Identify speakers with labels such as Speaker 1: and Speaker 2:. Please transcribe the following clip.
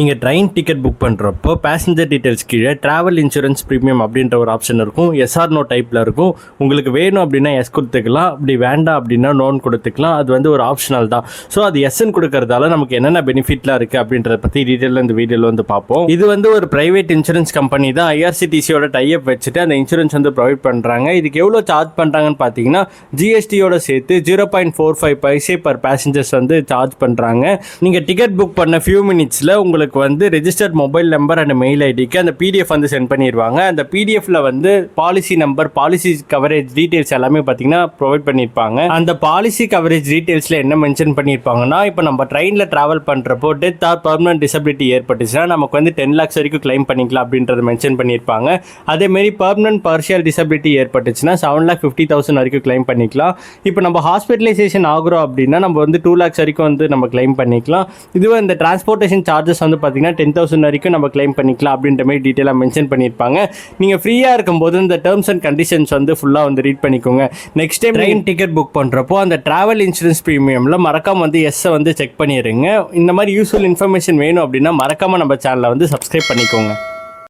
Speaker 1: நீங்கள் train ticket book பண்ணுறப்போ passenger details கீழே ட்ராவல் இன்சூரன்ஸ் ப்ரீமியம் அப்படின்ற ஒரு ஆப்ஷன் இருக்கும். எஸ்ஆர் நோ டைப்பில் இருக்கும். உங்களுக்கு வேணும் அப்படின்னா எஸ் கொடுத்துக்கலாம், அப்படி வேண்டாம் அப்படின்னா நோன் கொடுத்துக்கலாம். அது வந்து ஒரு ஆப்ஷனல் தான். ஸோ அது எஸ்ன்னு கொடுக்கறதால நமக்கு என்னென்ன பெனிஃபிட்லாம் இருக்குது அப்படின்றத பற்றி டீட்டெயிலாக இந்த வீடியோவில் வந்து பார்ப்போம். இது வந்து ஒரு ப்ரைவேட் இன்சூரன்ஸ் கம்பெனி தான் ஐஆர்சிடிசியோட டைப் வச்சுட்டு அந்த இன்சூரன்ஸ் வந்து ப்ரொவைட் பண்ணுறாங்க. இதுக்கு எவ்வளோ சார்ஜ் பண்ணுறாங்கன்னு பார்த்தீங்கன்னா ஜிஎஸ்டியோட சேர்த்து 0.45 பைசே பர் பேசஞ்சர்ஸ் வந்து சார்ஜ் பண்ணுறாங்க. நீங்கள் டிக்கெட் புக் பண்ண ஃபியூ மினிட்ஸில் உங்களுக்கு வந்து registered mobile number and mail ஐடிக்கு அந்த பிடிஎஃப் வந்து சென்ட் பண்ணிடுவாங்க. அந்த பிடிஎஃப்ல வந்து policy number, policy coverage details எல்லாமே பார்த்தீங்கன்னா ப்ரொவைட் பண்ணியிருப்பாங்க. அந்த பாலிசி கவரேஜ் டீடைல்ஸ்ல என்ன மென்ஷன் பண்ணியிருப்பாங்கன்னா, இப்போ நம்ம ட்ரெயினில் டிராவல் பண்ணுறப்போ டெத் ஆர் பர்மனன்ட் டிசபிலிட்டி ஏற்பட்டுச்சுன்னா நமக்கு வந்து 10 lakhs வரைக்கும் கிளைம் பண்ணிக்கலாம் அப்படின்றத மென்ஷன் பண்ணியிருப்பாங்க. அதேமாரி பர்மனன்ட் பார்ஷியல் டிசபிலிட்டி ஏற்பட்டுச்சுன்னா 7,50,000 வரைக்கும் கிளைம் பண்ணிக்கலாம். இப்போ நம்ம ஹாஸ்பிட்டலைசேஷன் ஆகுறோம் அப்படின்னா நம்ம வந்து 2 lakhs வரைக்கும் வந்து நம்ம கிளைம் பண்ணிக்கலாம். இதுவே இந்த டிரான்ஸ்போர்ட்டேஷன் சார்ஜஸ் வந்து பார்த்தீங்கன்னா 10,000 வரைக்கும் நம்ம கிளைம் பண்ணிக்கலாம் அப்படின்ற மாதிரி டீட்டெயிலாக மென்ஷன் பண்ணியிருப்பாங்க. நீங்கள் ஃப்ரீயாக இருக்கும்போது இந்த டேர்ம்ஸ் அண்ட் கண்டிஷன்ஸ் வந்து ஃபுல்லாக வந்து ரீட் பண்ணிக்கோங்க. Next time train ticket book பண்ணுறப்போ அந்த ட்ராவல் இன்சூரன்ஸ் ப்ரீமியமில் மறக்காம வந்து எஸ்ஸை வந்து செக் பண்ணிடுங்க. இந்த மாதிரி யூஸ்ஃபுல் இன்ஃபர்மேஷன் வேணும் அப்படின்னா மறக்காமல் நம்ம சேனலை வந்து சப்ஸ்கிரைப் பண்ணிக்கோங்க.